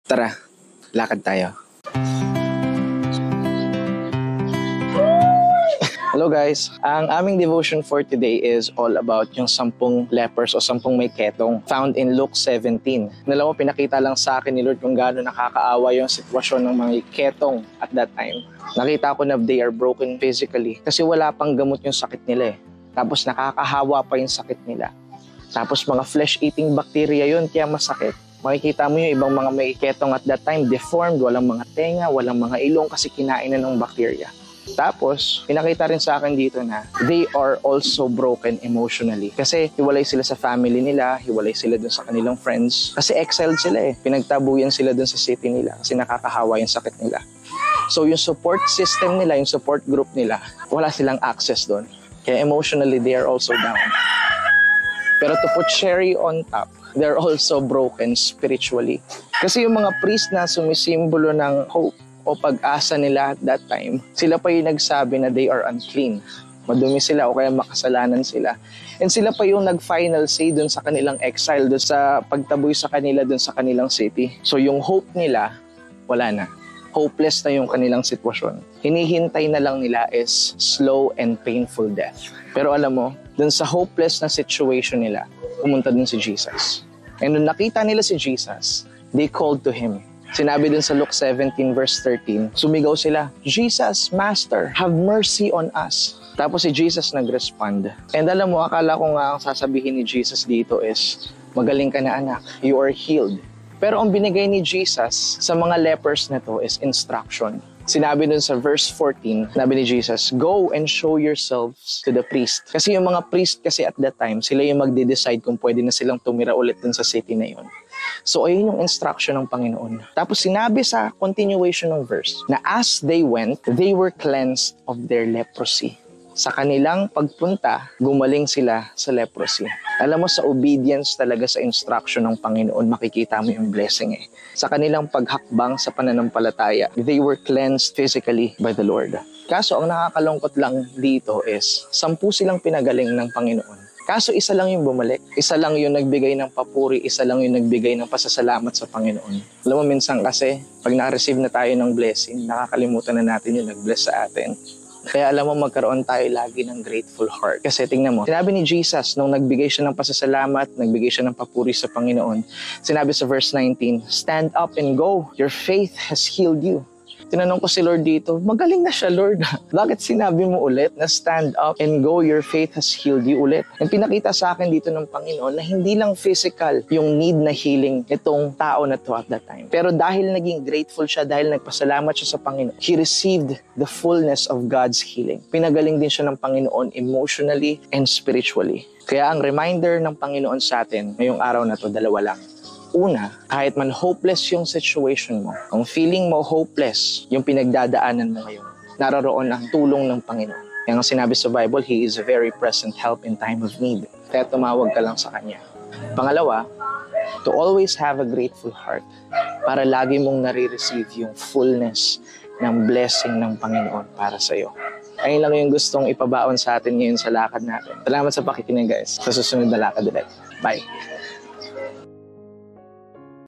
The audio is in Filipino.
Tara, lakad tayo. Hello guys, ang aming devotion for today is all about yung 10 lepers o 10 may ketong found in Luke 17. Alam mo, pinakita lang sa akin ni Lord kung gaano nakakaawa yung sitwasyon ng mga ketong at that time. Nakita ko na they are broken physically kasi wala pang gamot yung sakit nila eh. Tapos nakakahawa pa yung sakit nila. Tapos mga flesh-eating bacteria yun kaya masakit. Makikita mo yung ibang mga may ketong at that time, deformed, walang mga tenga, walang mga ilong kasi kinain na ng bacteria. Tapos, pinakita rin sa akin dito na they are also broken emotionally. Kasi hiwalay sila sa family nila, hiwalay sila dun sa kanilang friends. Kasi exiled sila eh. Pinagtabuyan sila dun sa city nila kasi nakakahawa yung sakit nila. So yung support system nila, yung support group nila, wala silang access dun. Kaya emotionally, they are also down. Pero to put cherry on top, they're also broken spiritually. Kasi yung mga priest na sumisimbolo ng hope o pag-asa nila at that time, sila pa yung nagsabi na they are unclean. Madumi sila o kaya makasalanan sila. And sila pa yung nag-final say dun sa kanilang exile, dun sa pagtaboy sa kanila dun sa kanilang city. So yung hope nila, wala na. Hopeless na yung kanilang sitwasyon. Hinihintay na lang nila is slow and painful death. Pero alam mo, dun sa hopeless na situation nila, pumunta dun si Jesus. And nung nakita nila si Jesus, they called to Him. Sinabi din sa Luke 17 verse 13, sumigaw sila, Jesus, Master, have mercy on us. Tapos si Jesus nag-respond. And alam mo, akala ko nga ang sasabihin ni Jesus dito is, magaling ka na anak, you are healed. Pero ang binigay ni Jesus sa mga lepers na to is instruction. Sinabi dun sa verse 14, sinabi ni Jesus, go and show yourselves to the priest. Kasi yung mga priest kasi at that time, sila yung magde-decide kung pwede na silang tumira ulit dun sa city na yun. So ayun yung instruction ng Panginoon. Tapos sinabi sa continuation ng verse na as they went, they were cleansed of their leprosy. Sa kanilang pagpunta, gumaling sila sa leprosy. Alam mo, sa obedience talaga sa instruction ng Panginoon, makikita mo yung blessing eh. Sa kanilang paghakbang sa pananampalataya, they were cleansed physically by the Lord. Kaso ang nakakalungkot lang dito is, 10 silang pinagaling ng Panginoon. Kaso isa lang yung bumalik. Isa lang yung nagbigay ng papuri, isa lang yung nagbigay ng pasasalamat sa Panginoon. Alam mo, minsan kasi, pag na-receive na tayo ng blessing, nakakalimutan na natin yung nag-bless sa atin. Kaya alam mo, magkaroon tayo lagi ng grateful heart. Kasi tingnan mo, sinabi ni Jesus, nung nagbigay siya ng pasasalamat, nagbigay siya ng papuri sa Panginoon, sinabi sa verse 19, stand up and go, your faith has healed you. Tinanong ko si Lord dito, magaling na siya Lord. Bakit sinabi mo ulit na stand up and go, your faith has healed you ulit? And pinakita sa akin dito ng Panginoon na hindi lang physical yung need na healing itong tao na to at that time. Pero dahil naging grateful siya, dahil nagpasalamat siya sa Panginoon, he received the fullness of God's healing. Pinagaling din siya ng Panginoon emotionally and spiritually. Kaya ang reminder ng Panginoon sa atin ngayong araw na to, dalawa lang. Una, kahit man hopeless yung situation mo, ang feeling mo hopeless yung pinagdadaanan mo ngayon, naroroon ang tulong ng Panginoon. Yang sinabi sa Bible, He is a very present help in time of need. Kaya tumawag ka lang sa Kanya. Pangalawa, to always have a grateful heart para lagi mong nare-receive yung fullness ng blessing ng Panginoon para sa iyo. Ayun lang yung gustong ipabaon sa atin ngayon sa lakad natin. Salamat sa pakikinig guys. Sa susunod na lakad ulit. Bye!